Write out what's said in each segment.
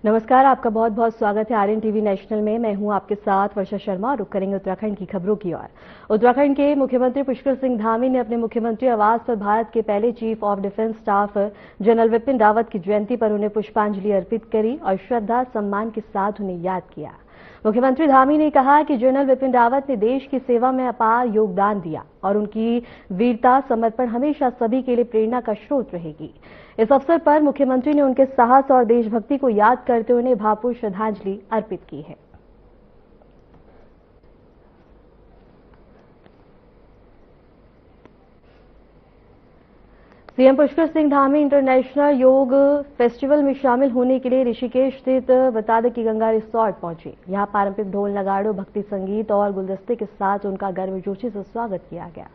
नमस्कार, आपका बहुत बहुत स्वागत है आर्यन टीवी नेशनल में। मैं हूं आपके साथ वर्षा शर्मा और रुक करेंगे उत्तराखंड की खबरों की ओर। उत्तराखंड के मुख्यमंत्री पुष्कर सिंह धामी ने अपने मुख्यमंत्री आवास पर भारत के पहले chief of defence staff general Vipin Rawat की जयंती पर उन्हें पुष्पांजलि अर्पित करी और श्रद्धा सम्मान के साथ उन्हें याद किया। मुख्यमंत्री धामी ने कहा कि जनरल विपिन रावत ने देश की सेवा में अपार योगदान दिया और उनकी वीरता समर्पण हमेशा सभी के लिए प्रेरणा का स्रोत रहेगी। इस अवसर पर मुख्यमंत्री ने उनके साहस और देशभक्ति को याद करते हुए उन्हें भावपूर्ण श्रद्धांजलि अर्पित की है। सीएम पुष्कर सिंह धामी इंटरनेशनल योग फेस्टिवल में शामिल होने के लिए ऋषिकेश स्थित बतादे की गंगा रिसोर्ट पहुंचे। यहां पारंपरिक ढोल नगाड़ों, भक्ति संगीत और गुलदस्ते के साथ उनका गर्मजोशी से स्वागत किया गया।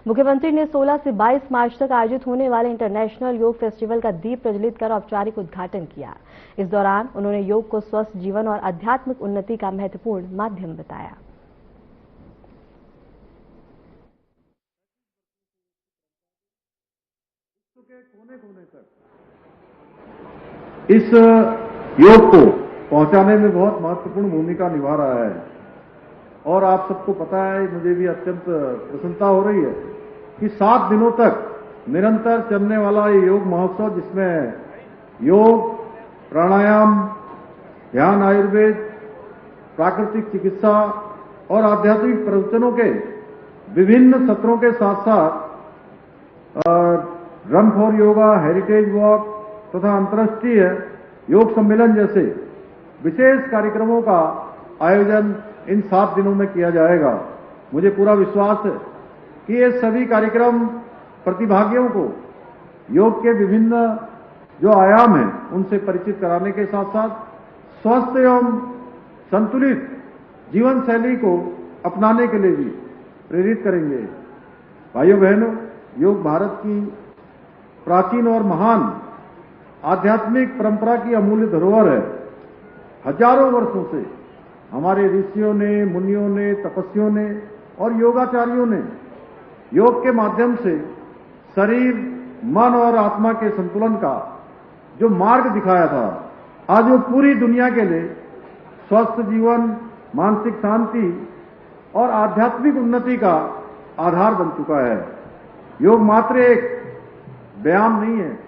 मुख्यमंत्री ने 16 से 22 मार्च तक आयोजित होने वाले इंटरनेशनल योग फेस्टिवल का दीप प्रज्वलित कर औपचारिक उद्घाटन किया। इस दौरान उन्होंने योग को स्वस्थ जीवन और आध्यात्मिक उन्नति का महत्वपूर्ण माध्यम बताया। कोने-कोने तक इस योग को पहुंचाने में बहुत महत्वपूर्ण भूमिका निभा रहा है और आप सबको पता है, मुझे भी अत्यंत प्रसन्नता हो रही है कि 7 दिनों तक निरंतर चलने वाला ये योग महोत्सव, जिसमें योग, प्राणायाम, ध्यान, आयुर्वेद, प्राकृतिक चिकित्सा और आध्यात्मिक प्रवचनों के विभिन्न सत्रों के साथ साथ run for yoga, heritage walk तथा अंतर्राष्ट्रीय योग सम्मेलन जैसे विशेष कार्यक्रमों का आयोजन इन 7 दिनों में किया जाएगा। मुझे पूरा विश्वास है कि ये सभी कार्यक्रम प्रतिभागियों को योग के विभिन्न जो आयाम हैं उनसे परिचित कराने के साथ साथ स्वस्थ एवं संतुलित जीवन शैली को अपनाने के लिए भी प्रेरित करेंगे। भाइयों बहनों, योग भारत की प्राचीन और महान आध्यात्मिक परंपरा की अमूल्य धरोहर है। हजारों वर्षों से हमारे ऋषियों ने, मुनियों ने, तपस्वियों ने और योगाचार्यों ने योग के माध्यम से शरीर, मन और आत्मा के संतुलन का जो मार्ग दिखाया था, आज वो पूरी दुनिया के लिए स्वस्थ जीवन, मानसिक शांति और आध्यात्मिक उन्नति का आधार बन चुका है। योग मात्र एक व्यायाम नहीं है,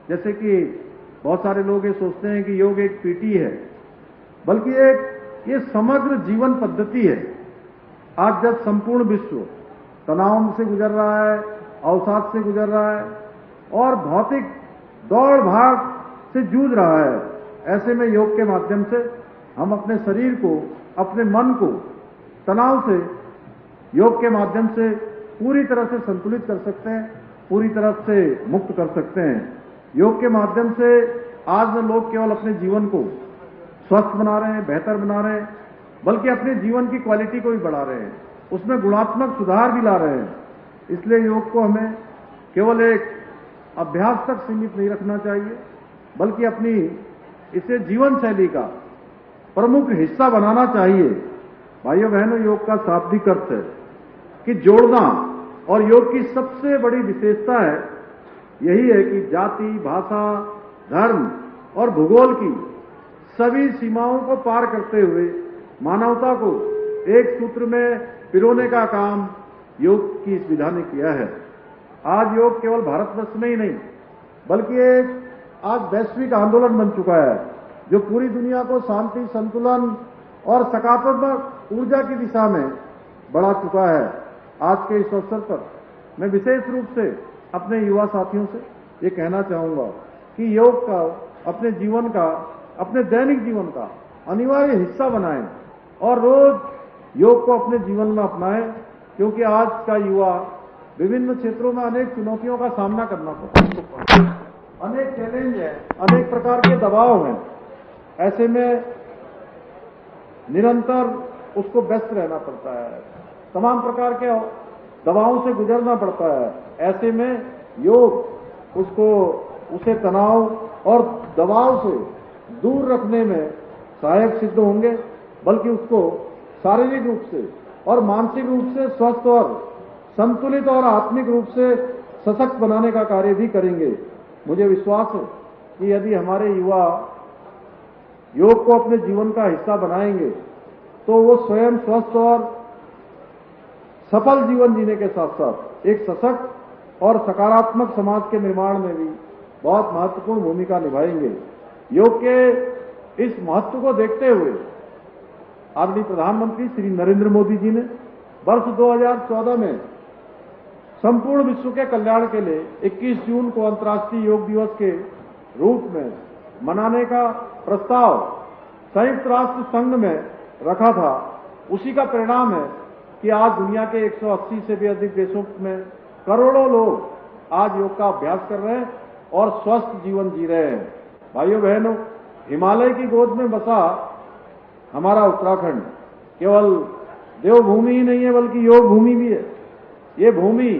जैसे कि बहुत सारे लोग ये सोचते हैं कि योग एक पीटी है, बल्कि ये समग्र जीवन पद्धति है। आज जब संपूर्ण विश्व तनाव से गुजर रहा है, अवसाद से गुजर रहा है और भौतिक दौड़ भाग से जूझ रहा है, ऐसे में योग के माध्यम से हम अपने शरीर को, अपने मन को तनाव से योग के माध्यम से पूरी तरह से संतुलित कर सकते हैं, पूरी तरह से मुक्त कर सकते हैं। योग के माध्यम से आज न लोग केवल अपने जीवन को स्वस्थ बना रहे हैं, बेहतर बना रहे हैं, बल्कि अपने जीवन की क्वालिटी को भी बढ़ा रहे हैं, उसमें गुणात्मक सुधार भी ला रहे हैं। इसलिए योग को हमें केवल एक अभ्यास तक सीमित नहीं रखना चाहिए, बल्कि अपनी इसे जीवन शैली का प्रमुख हिस्सा बनाना चाहिए। भाइयों बहनों, योग का शाब्दिक अर्थ है कि जोड़ना, और योग की सबसे बड़ी विशेषता है यही है कि जाति, भाषा, धर्म और भूगोल की सभी सीमाओं को पार करते हुए मानवता को एक सूत्र में पिरोने का काम योग की इस विधा ने किया है। आज योग केवल भारतवर्ष में ही नहीं, बल्कि एक आज वैश्विक आंदोलन बन चुका है, जो पूरी दुनिया को शांति, संतुलन और सकारात्मक ऊर्जा की दिशा में बढ़ा चुका है। आज के इस अवसर पर मैं विशेष रूप से अपने युवा साथियों से ये कहना चाहूंगा कि योग का अपने जीवन का, अपने दैनिक जीवन का अनिवार्य हिस्सा बनाएं और रोज योग को अपने जीवन में अपनाएं, क्योंकि आज का युवा विभिन्न क्षेत्रों में अनेक चुनौतियों का सामना करना पड़ता है, अनेक चैलेंज है, अनेक प्रकार के दबाव हैं। ऐसे में निरंतर उसको व्यस्त रहना पड़ता है, तमाम प्रकार के दबावों से गुजरना पड़ता है। ऐसे में योग उसे तनाव और दबाव से दूर रखने में सहायक सिद्ध होंगे, बल्कि उसको शारीरिक रूप से और मानसिक रूप से स्वस्थ और संतुलित और आत्मिक रूप से सशक्त बनाने का कार्य भी करेंगे। मुझे विश्वास है कि यदि हमारे युवा योग को अपने जीवन का हिस्सा बनाएंगे तो वो स्वयं स्वस्थ और सफल जीवन जीने के साथ साथ एक सशक्त और सकारात्मक समाज के निर्माण में भी बहुत महत्वपूर्ण भूमिका निभाएंगे। योग के इस महत्व को देखते हुए आदरणीय प्रधानमंत्री श्री नरेंद्र मोदी जी ने वर्ष 2014 में संपूर्ण विश्व के कल्याण के लिए 21 जून को अंतर्राष्ट्रीय योग दिवस के रूप में मनाने का प्रस्ताव संयुक्त राष्ट्र संघ में रखा था। उसी का परिणाम है कि आज दुनिया के 180 से भी अधिक देशों में करोड़ों लोग आज योग का अभ्यास कर रहे हैं और स्वस्थ जीवन जी रहे हैं। भाइयों बहनों, हिमालय की गोद में बसा हमारा उत्तराखंड केवल देवभूमि ही नहीं है बल्कि योग भूमि भी है। ये भूमि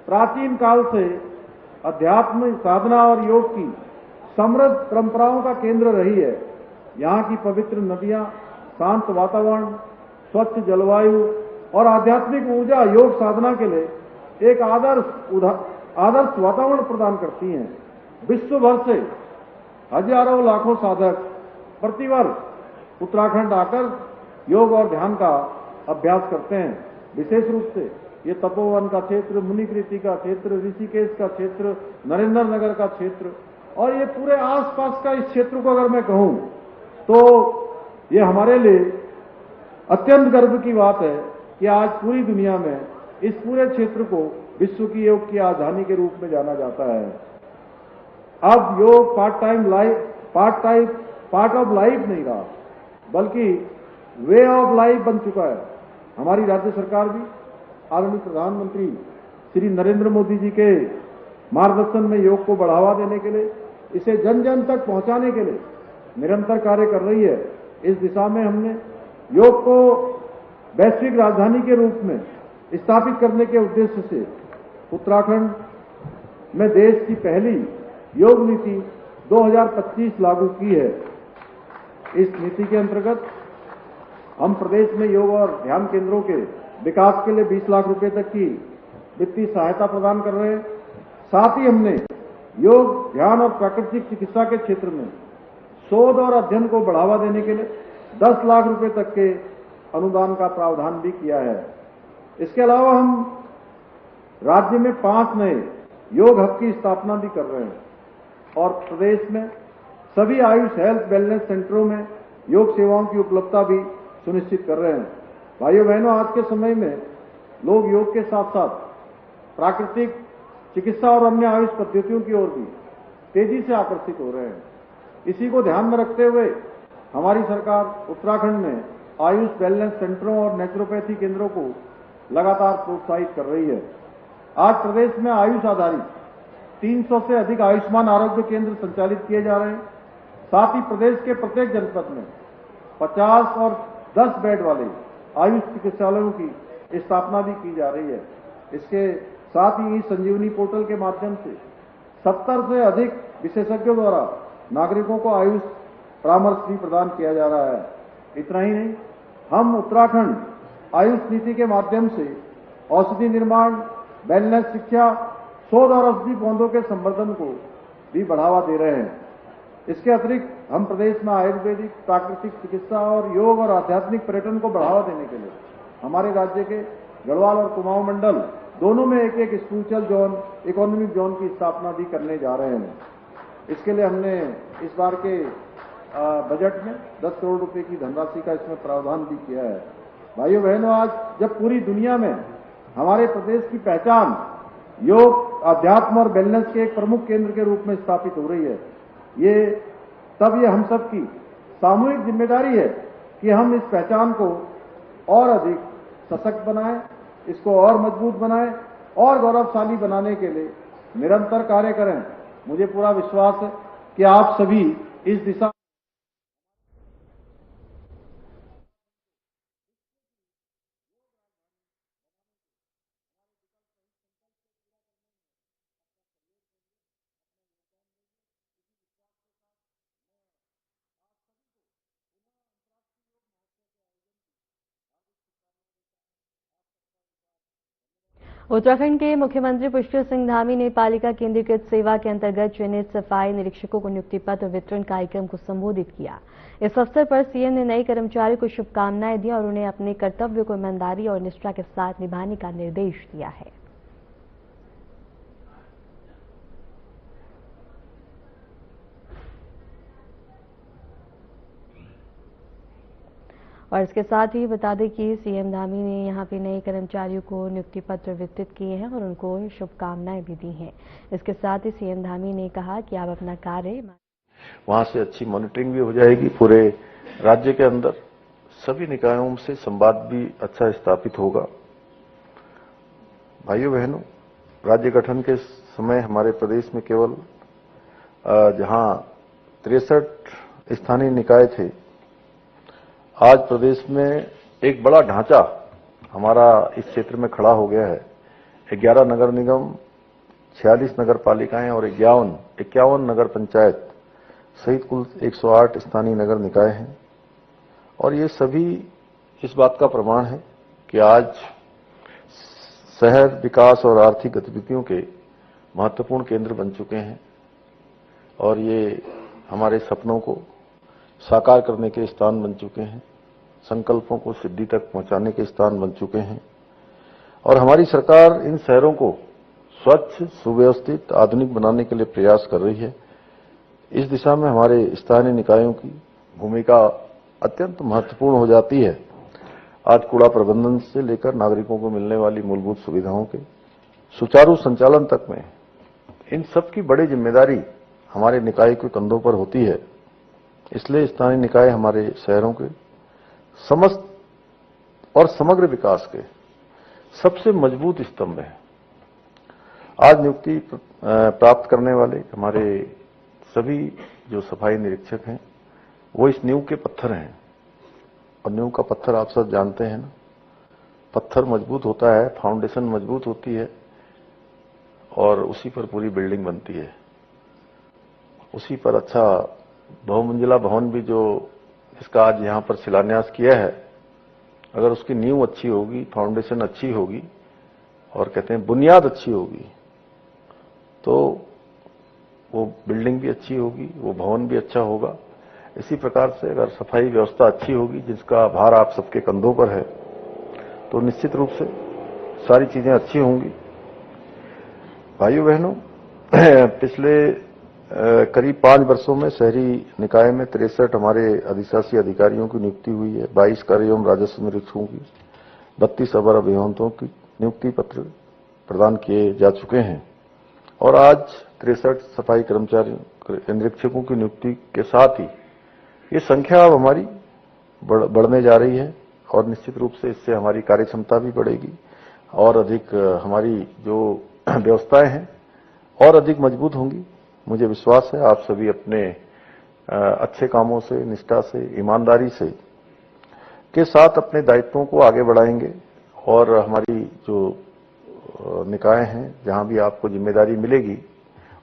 प्राचीन काल से अध्यात्म साधना और योग की समृद्ध परंपराओं का केंद्र रही है। यहाँ की पवित्र नदियां, शांत वातावरण, स्वच्छ जलवायु और आध्यात्मिक ऊर्जा योग साधना के लिए एक आदर्श वातावरण प्रदान करती हैं। विश्व भर से हजारों लाखों साधक प्रतिवर्ष उत्तराखंड आकर योग और ध्यान का अभ्यास करते हैं। विशेष रूप से ये तपोवन का क्षेत्र, मुनिकृति का क्षेत्र, ऋषिकेश का क्षेत्र, नरेंद्र नगर का क्षेत्र और ये पूरे आसपास का इस क्षेत्र को अगर मैं कहूं तो ये हमारे लिए अत्यंत गर्व की बात है कि आज पूरी दुनिया में इस पूरे क्षेत्र को विश्व की योग की राजधानी के रूप में जाना जाता है। अब योग पार्ट ऑफ लाइफ नहीं रहा बल्कि वे ऑफ लाइफ बन चुका है। हमारी राज्य सरकार भी आदरणीय प्रधानमंत्री श्री नरेंद्र मोदी जी के मार्गदर्शन में योग को बढ़ावा देने के लिए, इसे जन जन तक पहुंचाने के लिए निरंतर कार्य कर रही है। इस दिशा में हमने योग को वैश्विक राजधानी के रूप में स्थापित करने के उद्देश्य से उत्तराखंड में देश की पहली योग नीति 2025 लागू की है। इस नीति के अंतर्गत हम प्रदेश में योग और ध्यान केंद्रों के विकास के लिए 20 लाख रुपए तक की वित्तीय सहायता प्रदान कर रहे हैं। साथ ही हमने योग, ध्यान और प्राकृतिक चिकित्सा के क्षेत्र में शोध और अध्ययन को बढ़ावा देने के लिए 10 लाख रुपए तक के अनुदान का प्रावधान भी किया है। इसके अलावा हम राज्य में 5 नए योग हब की स्थापना भी कर रहे हैं और प्रदेश में सभी आयुष हेल्थ वेलनेस सेंटरों में योग सेवाओं की उपलब्धता भी सुनिश्चित कर रहे हैं। भाइयों बहनों, आज के समय में लोग योग के साथ साथ प्राकृतिक चिकित्सा और अन्य आयुष पद्धतियों की ओर भी तेजी से आकर्षित हो रहे हैं। इसी को ध्यान में रखते हुए हमारी सरकार उत्तराखंड में आयुष वेलनेस सेंटरों और नेचुरोपैथी केंद्रों को लगातार प्रोत्साहित कर रही है। आज प्रदेश में आयुष आधारित 300 से अधिक आयुष्मान आरोग्य केंद्र संचालित किए जा रहे हैं। साथ ही प्रदेश के प्रत्येक जनपद में 50 और 10 बेड वाले आयुष चिकित्सालयों की स्थापना भी की जा रही है। इसके साथ ही संजीवनी पोर्टल के माध्यम से 70 से अधिक विशेषज्ञों द्वारा नागरिकों को आयुष परामर्श भी प्रदान किया जा रहा है। इतना ही नहीं, हम उत्तराखंड आयुष नीति के माध्यम से औषधि निर्माण, वेलनेस शिक्षा, शोध और औषधि पौधों के संवर्धन को भी बढ़ावा दे रहे हैं। इसके अतिरिक्त हम प्रदेश में आयुर्वेदिक, प्राकृतिक चिकित्सा और योग और आध्यात्मिक पर्यटन को बढ़ावा देने के लिए हमारे राज्य के गढ़वाल और कुमाऊं मंडल दोनों में एक एक स्पिरिचुअल जोन, इकोनॉमिक जोन की स्थापना भी करने जा रहे हैं। इसके लिए हमने इस बार के बजट में 10 करोड़ रुपए की धनराशि का इसमें प्रावधान भी किया है। भाइयों बहनों, आज जब पूरी दुनिया में हमारे प्रदेश की पहचान योग, अध्यात्म और वेलनेस के एक प्रमुख केंद्र के रूप में स्थापित हो रही है, ये हम सब की सामूहिक जिम्मेदारी है कि हम इस पहचान को और अधिक सशक्त बनाएं, इसको और मजबूत बनाएं और गौरवशाली बनाने के लिए निरंतर कार्य करें। मुझे पूरा विश्वास है कि आप सभी इस दिशा उत्तराखंड के मुख्यमंत्री पुष्कर सिंह धामी ने पालिका केंद्रीकृत सेवा के अंतर्गत चयनित सफाई निरीक्षकों को नियुक्ति पत्र वितरण कार्यक्रम को संबोधित किया। इस अवसर पर सीएम ने नए कर्मचारियों को शुभकामनाएं दी और उन्हें अपने कर्तव्यों को ईमानदारी और निष्ठा के साथ निभाने का निर्देश दिया है। और इसके साथ ही बता दें कि सीएम धामी ने यहां पे नए कर्मचारियों को नियुक्ति पत्र वितरित किए हैं और उनको शुभकामनाएं भी दी हैं। इसके साथ ही सीएम धामी ने कहा कि आप अपना कार्य वहां से अच्छी मॉनिटरिंग भी हो जाएगी। पूरे राज्य के अंदर सभी निकायों से संवाद भी अच्छा स्थापित होगा। भाइयों बहनों, राज्य गठन के समय हमारे प्रदेश में केवल जहां 63 स्थानीय निकाय थे, आज प्रदेश में एक बड़ा ढांचा हमारा इस क्षेत्र में खड़ा हो गया है। 11 नगर निगम, 46 नगर पालिकाएं और 51 नगर पंचायत सहित कुल 108 स्थानीय नगर निकाय हैं। और ये सभी इस बात का प्रमाण है कि आज शहर विकास और आर्थिक गतिविधियों के महत्वपूर्ण केंद्र बन चुके हैं और ये हमारे सपनों को साकार करने के स्थान बन चुके हैं, संकल्पों को सिद्धि तक पहुंचाने के स्थान बन चुके हैं। और हमारी सरकार इन शहरों को स्वच्छ, सुव्यवस्थित, आधुनिक बनाने के लिए प्रयास कर रही है। इस दिशा में हमारे स्थानीय निकायों की भूमिका अत्यंत महत्वपूर्ण हो जाती है। आज कूड़ा प्रबंधन से लेकर नागरिकों को मिलने वाली मूलभूत सुविधाओं के सुचारू संचालन तक में इन सब की बड़ी जिम्मेदारी हमारे निकाय के कंधों पर होती है। इसलिए स्थानीय निकाय हमारे शहरों के समस्त और समग्र विकास के सबसे मजबूत स्तंभ है। आज नियुक्ति प्राप्त करने वाले हमारे सभी जो सफाई निरीक्षक हैं, वो इस नींव के पत्थर हैं। और नींव का पत्थर आप सब जानते हैं ना, पत्थर मजबूत होता है, फाउंडेशन मजबूत होती है और उसी पर पूरी बिल्डिंग बनती है। उसी पर अच्छा बहुमंजिला भवन भी जो इसका आज यहां पर शिलान्यास किया है, अगर उसकी नींव अच्छी होगी, फाउंडेशन अच्छी होगी और कहते हैं बुनियाद अच्छी होगी, तो वो बिल्डिंग भी अच्छी होगी, वो भवन भी अच्छा होगा। इसी प्रकार से अगर सफाई व्यवस्था अच्छी होगी, जिसका भार आप सबके कंधों पर है, तो निश्चित रूप से सारी चीजें अच्छी होंगी। भाइयों बहनों, पिछले करीब 5 वर्षों में शहरी निकाय में 63 हमारे अधिशासी अधिकारियों की नियुक्ति हुई है। 22 कर एवं राजस्व निरीक्षकों की, 32 अवर अभियंताओं की नियुक्ति पत्र प्रदान किए जा चुके हैं। और आज 63 सफाई कर्मचारी निरीक्षकों की नियुक्ति के साथ ही ये संख्या अब हमारी बढ़ने जा रही है और निश्चित रूप से इससे हमारी कार्यक्षमता भी बढ़ेगी और अधिक हमारी जो व्यवस्थाएं हैं और अधिक मजबूत होंगी। मुझे विश्वास है आप सभी अपने अच्छे कामों से, निष्ठा से, ईमानदारी से के साथ अपने दायित्वों को आगे बढ़ाएंगे और हमारी जो निकाय हैं, जहां भी आपको जिम्मेदारी मिलेगी,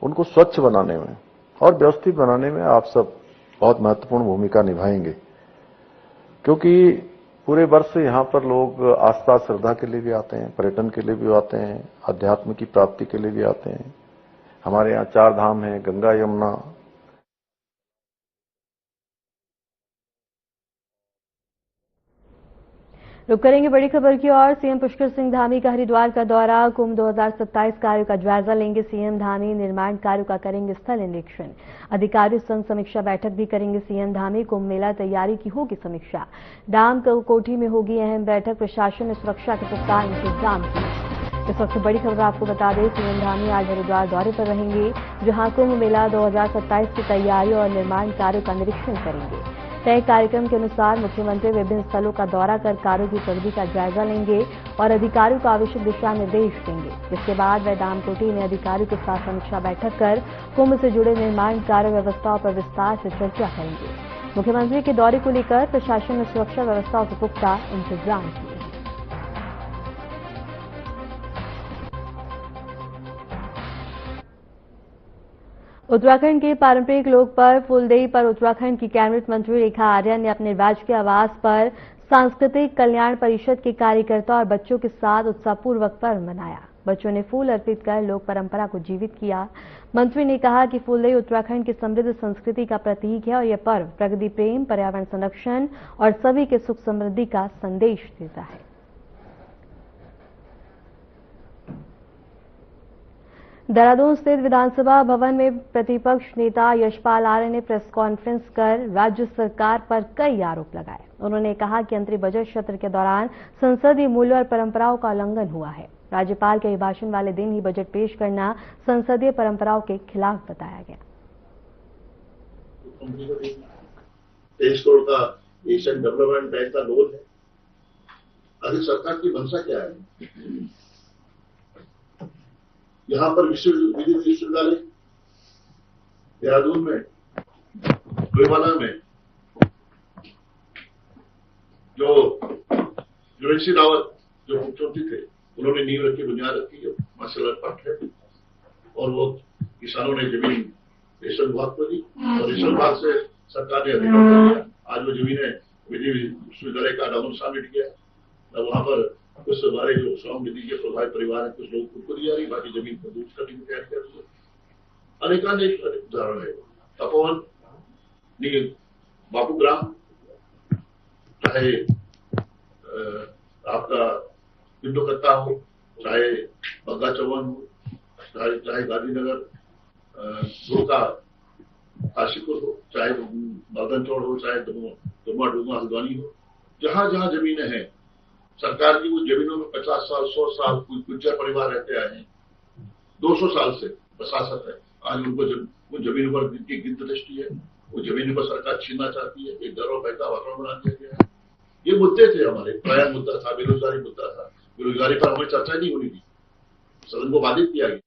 उनको स्वच्छ बनाने में और व्यवस्थित बनाने में आप सब बहुत महत्वपूर्ण भूमिका निभाएंगे। क्योंकि पूरे वर्ष यहाँ पर लोग आस्था श्रद्धा के लिए भी आते हैं, पर्यटन के लिए भी आते हैं, अध्यात्म की प्राप्ति के लिए भी आते हैं। हमारे यहाँ 4 धाम हैं, गंगा यमुना। रुक करेंगे बड़ी खबर की ओर। सीएम पुष्कर सिंह धामी का हरिद्वार का दौरा, कुंभ 2027 कार्यों का जायजा लेंगे सीएम धामी। निर्माण कार्यों का करेंगे स्थल निरीक्षण। अधिकारियों संग समीक्षा बैठक भी करेंगे सीएम धामी। कुंभ मेला तैयारी की होगी समीक्षा। डाम कोठी में होगी अहम बैठक। प्रशासन ने सुरक्षा के पुख्ता इंतजाम किए। इस वक्त बड़ी खबर आपको बता दें, सीएम धामी आज हरिद्वार दौरे पर रहेंगे, जहां कुंभ मेला 2027 की तैयारी और निर्माण कार्यों का निरीक्षण करेंगे। तय कार्यक्रम के अनुसार मुख्यमंत्री विभिन्न स्थलों का दौरा कर कार्यों की प्रगति का जायजा लेंगे और अधिकारियों को आवश्यक दिशा निर्देश देंगे। इसके बाद वे डामकोटी में अधिकारियों के साथ समीक्षा बैठक कर कुंभ से जुड़े निर्माण कार्य व्यवस्थाओं पर विस्तार से चर्चा करेंगे। मुख्यमंत्री के दौरे को लेकर प्रशासन ने सुरक्षा व्यवस्थाओं के पुख्ता इंतजाम किए। उत्तराखंड के पारंपरिक लोक पर्व फूलदेई पर उत्तराखंड की कैबिनेट मंत्री रेखा आर्या ने अपने राजकीय आवास पर सांस्कृतिक कल्याण परिषद के कार्यकर्ता और बच्चों के साथ उत्साहपूर्वक पर्व मनाया। बच्चों ने फूल अर्पित कर लोक परंपरा को जीवित किया। मंत्री ने कहा कि फूलदेई उत्तराखंड की समृद्ध संस्कृति का प्रतीक है और यह पर्व प्रकृति प्रेम, पर्यावरण संरक्षण और सभी के सुख समृद्धि का संदेश देता है। देहरादून स्थित विधानसभा भवन में प्रतिपक्ष नेता यशपाल आर्य ने प्रेस कॉन्फ्रेंस कर राज्य सरकार पर कई आरोप लगाए। उन्होंने कहा कि अंतरिम बजट सत्र के दौरान संसदीय मूल्यों और परंपराओं का उल्लंघन हुआ है। राज्यपाल के अभिभाषण वाले दिन ही बजट पेश करना संसदीय परंपराओं के खिलाफ बताया गया। 23 करोड़ का एशियन डेवलपमेंट बैंक का लोन है। आखिर सरकार की मंशा क्या है? यहाँ पर विश्वविद्यालय देहरादून में, लोईवाला में जो यूएनसी रावत जो मुख्यमंत्री थे, उन्होंने नींव रखी, बुनियाद रखी, जो माशाल्लाह पट है, और वो किसानों ने जमीन रेशम विभाग को दी और रेशम विभाग से सरकार ने अधिकार दिया। आज वो जमीनें विश्वविद्यालय का डाउन सबमिट किया। अब वहां पर कुछ हमारे जो स्वाम निधि के प्रभावित परिवार है, कुछ लोग उनको दी जा रही, बाकी जमीन को दूर करने की तैयारी कर रही है। अनेकानेक उदाहरण है। तपोवन, नील, बापू ग्राम, चाहे आपका पिंडोकत्ता हो, चाहे बग्गा चौवन हो, चाहे गांधीनगर दुर्गा काशीपुर हो, चाहे मदन चौड़ हो, चाहे दुमा डूमा हल्द्वानी हो, जहां जहां जमीनें हैं सरकार की, उस जमीनों में 50 साल 100 साल कोई गुज्जर परिवार रहते आए हैं, 200 साल से बसासत है। आज उनको उन जमीनों पर जिनकी गिनती दृष्टि है, वो जमीनों पर सरकार छीनना चाहती है। एक डर और भय का वातावरण बना दिया गया है। ये मुद्दे थे हमारे, प्रायः मुद्दा था, बेरोजगारी मुद्दा था। बेरोजगारी पर हमें चर्चा नहीं होनी थी, सदन को बाधित किया गया।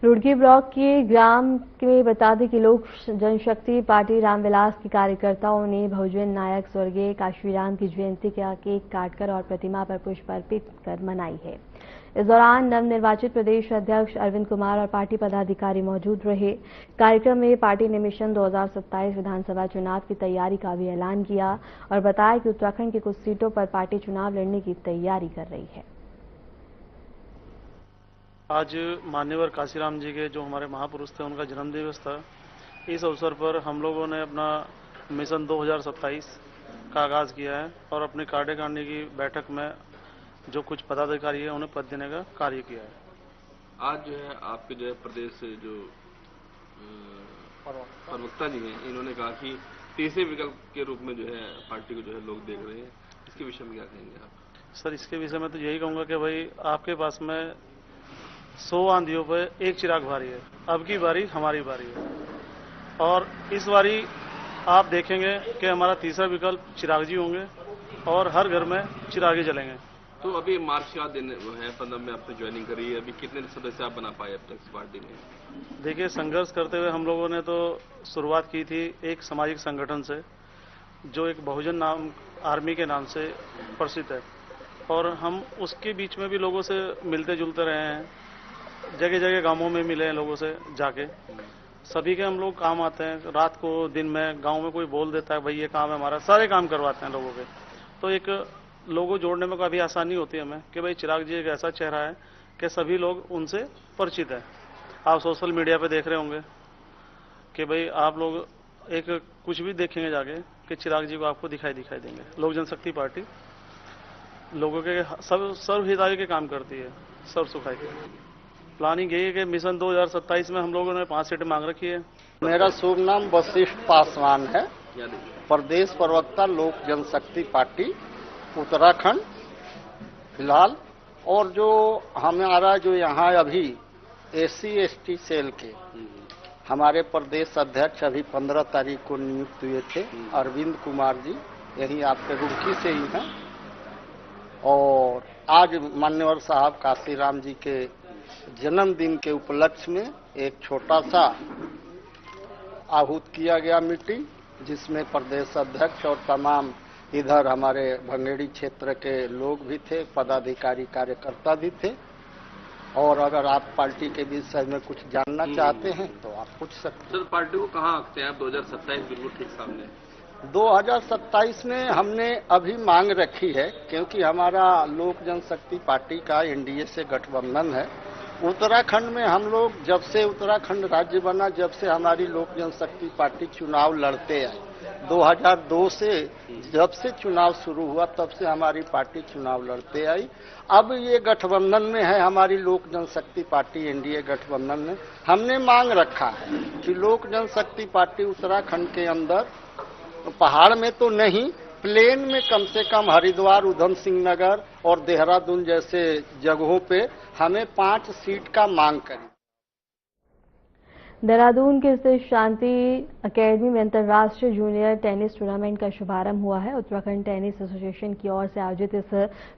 रुड़की ब्लॉक के ग्राम में बता दें कि लोक जनशक्ति पार्टी रामविलास के कार्यकर्ताओं ने बहुजन नायक स्वर्गीय काशीराम की जयंती का केक काटकर और प्रतिमा पर पुष्प अर्पित कर मनाई है। इस दौरान नवनिर्वाचित प्रदेश अध्यक्ष अरविंद कुमार और पार्टी पदाधिकारी मौजूद रहे। कार्यक्रम में पार्टी ने मिशन 2027 विधानसभा चुनाव की तैयारी का भी ऐलान किया और बताया कि उत्तराखंड की कुछ सीटों पर पार्टी चुनाव लड़ने की तैयारी कर रही है। आज मान्यवर काशीराम जी के जो हमारे महापुरुष थे, उनका जन्म दिवस था। इस अवसर पर हम लोगों ने अपना मिशन 2027 का आगाज किया है और अपने कार्यकारिणी की बैठक में जो कुछ पदाधिकारी है उन्हें पद देने का कार्य किया है। आज जो है आपके जो है प्रदेश से जो प्रवक्ता जी हैं, इन्होंने कहा कि तीसरे विकल्प के रूप में जो है पार्टी को जो है लोग देख रहे हैं। इसके विषय में क्या कहेंगे आप? सर, इसके विषय में तो यही कहूँगा कि भाई आपके पास में 100 आंधियों पे एक चिराग भारी है। अब की बारी हमारी बारी है और इस बारी आप देखेंगे कि हमारा तीसरा विकल्प चिराग जी होंगे और हर घर में चिरागे जलेंगे। तो अभी मार्च का दिन है, 15 में आपने ज्वाइनिंग करी है। अभी कितने सदस्य आप बना पाए अब तक इस पार्टी में? देखिए, संघर्ष करते हुए हम लोगों ने तो शुरुआत की थी एक सामाजिक संगठन से, जो एक बहुजन नाम आर्मी के नाम से प्रसिद्ध है, और हम उसके बीच में भी लोगों से मिलते जुलते रहे हैं। जगह जगह गांवों में मिले हैं लोगों से जाके। सभी के हम लोग काम आते हैं, रात को दिन में गांव में कोई बोल देता है भाई ये काम है हमारा, सारे काम करवाते हैं लोगों के। तो एक लोगों जोड़ने में काफ़ी आसानी होती है हमें कि भाई चिराग जी एक ऐसा चेहरा है कि सभी लोग उनसे परिचित है। आप सोशल मीडिया पे देख रहे होंगे कि भाई आप लोग एक कुछ भी देखेंगे जाके कि चिराग जी को आपको दिखाई देंगे। लोक जनशक्ति पार्टी लोगों के सर्वहिताय के काम करती है, सर्व सुखाय के। प्लानिंग यही है कि मिशन 2027 में हम लोगों ने 5 सीटें मांग रखी है। मेरा शुभ नाम वशिष्ठ पासवान है, प्रदेश प्रवक्ता लोक जनशक्ति पार्टी उत्तराखंड फिलहाल। और जो हमारा जो यहाँ अभी SC/ST सेल के हमारे प्रदेश अध्यक्ष अभी 15 तारीख को नियुक्त हुए थे, अरविंद कुमार जी, यही आपके रुड़की से ही हैं। और आज मान्यवर साहब काशीराम जी के जन्मदिन के उपलक्ष्य में एक छोटा सा आहूत किया गया मीटिंग, जिसमें प्रदेश अध्यक्ष और तमाम इधर हमारे भंगेड़ी क्षेत्र के लोग भी थे, पदाधिकारी कार्यकर्ता भी थे। और अगर आप पार्टी के विषय में कुछ जानना चाहते हैं तो आप पूछ सकते हैं। सर, पार्टी को कहाँ आंकते हैं आप? 2027 बिल्कुल ठीक सामने। 2027 में हमने अभी मांग रखी है, क्योंकि हमारा लोक जनशक्ति पार्टी का एनडीए से गठबंधन है। उत्तराखंड में हम लोग जब से उत्तराखंड राज्य बना, जब से हमारी लोक जनशक्ति पार्टी चुनाव लड़ते आए, 2002 से जब से चुनाव शुरू हुआ तब से हमारी पार्टी चुनाव लड़ते आई। अब ये गठबंधन में है हमारी लोक जनशक्ति पार्टी, एनडीए गठबंधन में हमने मांग रखा है कि लोक जनशक्ति पार्टी उत्तराखंड के अंदर पहाड़ में तो नहीं, प्लेन में कम से कम हरिद्वार, उधम सिंह नगर और देहरादून जैसे जगहों पे हमें 5 सीट का मांग करें। देहरादून के स्थित शांति अकेडमी में अंतर्राष्ट्रीय जूनियर टेनिस टूर्नामेंट का शुभारंभ हुआ है। उत्तराखंड टेनिस एसोसिएशन की ओर से आयोजित इस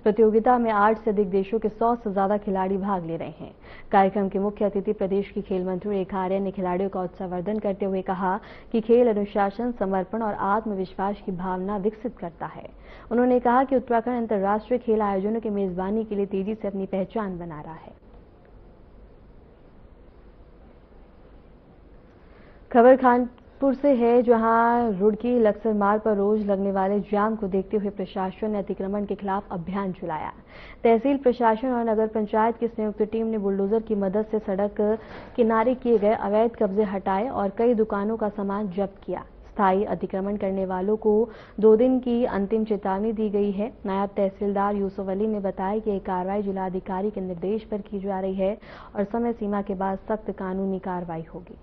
प्रतियोगिता में 8 से अधिक देशों के 100 से ज्यादा खिलाड़ी भाग ले रहे हैं। कार्यक्रम के मुख्य अतिथि प्रदेश की खेल मंत्री रेखा आर्य ने खिलाड़ियों का उत्साहवर्धन करते हुए कहा कि खेल अनुशासन, समर्पण और आत्मविश्वास की भावना विकसित करता है। उन्होंने कहा कि उत्तराखंड अंतर्राष्ट्रीय खेल आयोजनों की मेजबानी के लिए तेजी से अपनी पहचान बना रहा है। खबर कानपुर से है, जहां रुड़की लक्सर मार्ग पर रोज लगने वाले जाम को देखते हुए प्रशासन ने अतिक्रमण के खिलाफ अभियान चलाया। तहसील प्रशासन और नगर पंचायत की संयुक्त टीम ने बुलडोजर की मदद से सड़क किनारे किए गए अवैध कब्जे हटाए और कई दुकानों का सामान जब्त किया। स्थायी अतिक्रमण करने वालों को 2 दिन की अंतिम चेतावनी दी गई है। नायब तहसीलदार यूसुफ अली ने बताया कि यह कार्रवाई जिलाधिकारी के निर्देश पर की जा रही है और समय सीमा के बाद सख्त कानूनी कार्रवाई होगी।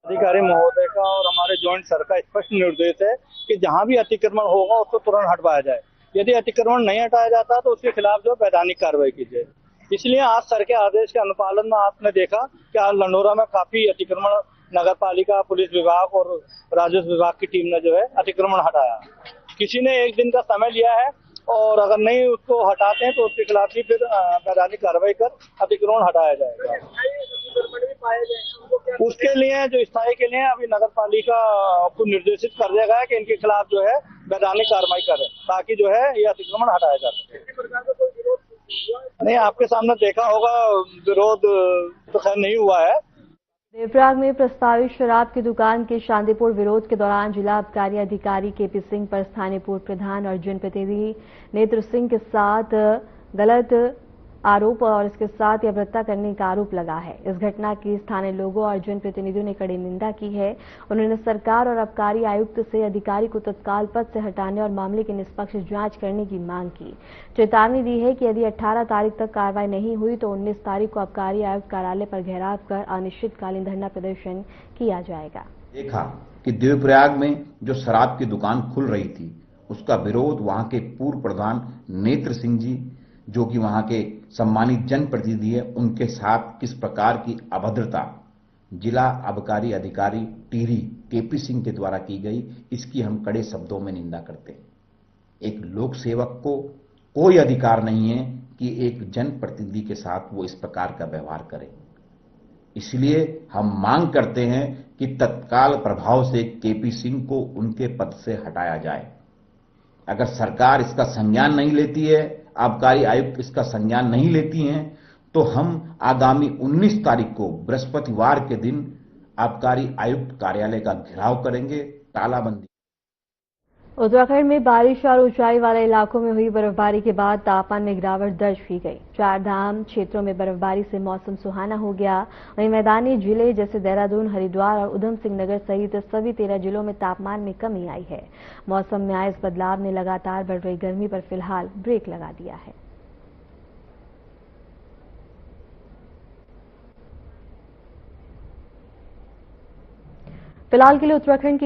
अधिकारी महोदय का और हमारे जॉइंट सर का स्पष्ट निर्देश है कि जहां भी अतिक्रमण होगा उसको तुरंत हटवाया जाए। यदि अतिक्रमण नहीं हटाया जाता तो उसके खिलाफ जो वैधानिक कार्रवाई की जाए। इसलिए आज सर के आदेश के अनुपालन में आपने देखा कि आज लंडोरा में काफी अतिक्रमण नगर पालिका, पुलिस विभाग और राजस्व विभाग की टीम ने जो है अतिक्रमण हटाया। किसी ने 1 दिन का समय लिया है और अगर नहीं उसको हटाते हैं तो उसके खिलाफ भी फिर वैधानिक कार्रवाई कर अतिक्रमण हटाया जाएगा। उसके लिए जो स्थायी के लिए अभी नगर पालिका को निर्देशित कर दिया गया है कि इनके खिलाफ जो है वैधानिक कार्रवाई करें, ताकि जो है ये अतिक्रमण हटाया जा सके। नहीं, आपके सामने देखा होगा, विरोध तो खैर नहीं हुआ है। देवप्रयाग में प्रस्तावित शराब की दुकान के शांतिपूर्ण विरोध के दौरान जिला आबकारी अधिकारी केपी सिंह पर स्थानीय पूर्व प्रधान और जनप्रतिनिधि नेत्र सिंह के साथ गलत आरोप और इसके साथ अभद्रता करने का आरोप लगा है। इस घटना की स्थानीय लोगों और जनप्रतिनिधियों ने कड़ी निंदा की है। उन्होंने सरकार और आबकारी आयुक्त से अधिकारी को तत्काल पद से हटाने और मामले की निष्पक्ष जांच करने की मांग की। चेतावनी दी है कि यदि 18 तारीख तक कार्रवाई नहीं हुई तो 19 तारीख को आबकारी आयुक्त कार्यालय पर घेराव कर अनिश्चितकालीन धरना प्रदर्शन किया जाएगा। देखा कि देवप्रयाग में जो शराब की दुकान खुल रही थी उसका विरोध वहां के पूर्व प्रधान नेत्र सिंह जी, जो कि वहां के सम्मानित जनप्रतिनिधि है, उनके साथ किस प्रकार की अभद्रता जिला आबकारी अधिकारी टिहरी केपी सिंह के द्वारा की गई, इसकी हम कड़े शब्दों में निंदा करते हैं। एक लोक सेवक को कोई अधिकार नहीं है कि एक जनप्रतिनिधि के साथ वो इस प्रकार का व्यवहार करे। इसलिए हम मांग करते हैं कि तत्काल प्रभाव से केपी सिंह को उनके पद से हटाया जाए। अगर सरकार इसका संज्ञान नहीं लेती है, आबकारी आयुक्त इसका संज्ञान नहीं लेती हैं, तो हम आगामी 19 तारीख को बृहस्पतिवार के दिन आबकारी आयुक्त कार्यालय का घेराव करेंगे, तालाबंदी। उत्तराखंड में बारिश और ऊंचाई वाले इलाकों में हुई बर्फबारी के बाद तापमान में गिरावट दर्ज की गई। 4 धाम क्षेत्रों में बर्फबारी से मौसम सुहाना हो गया। वहीं मैदानी जिले जैसे देहरादून, हरिद्वार और उधम सिंह नगर सहित सभी 13 जिलों में तापमान में कमी आई है। मौसम में आए इस बदलाव ने लगातार बढ़ रही गर्मी पर फिलहाल ब्रेक लगा दिया है। फिलहाल के लिए उत्तराखंड की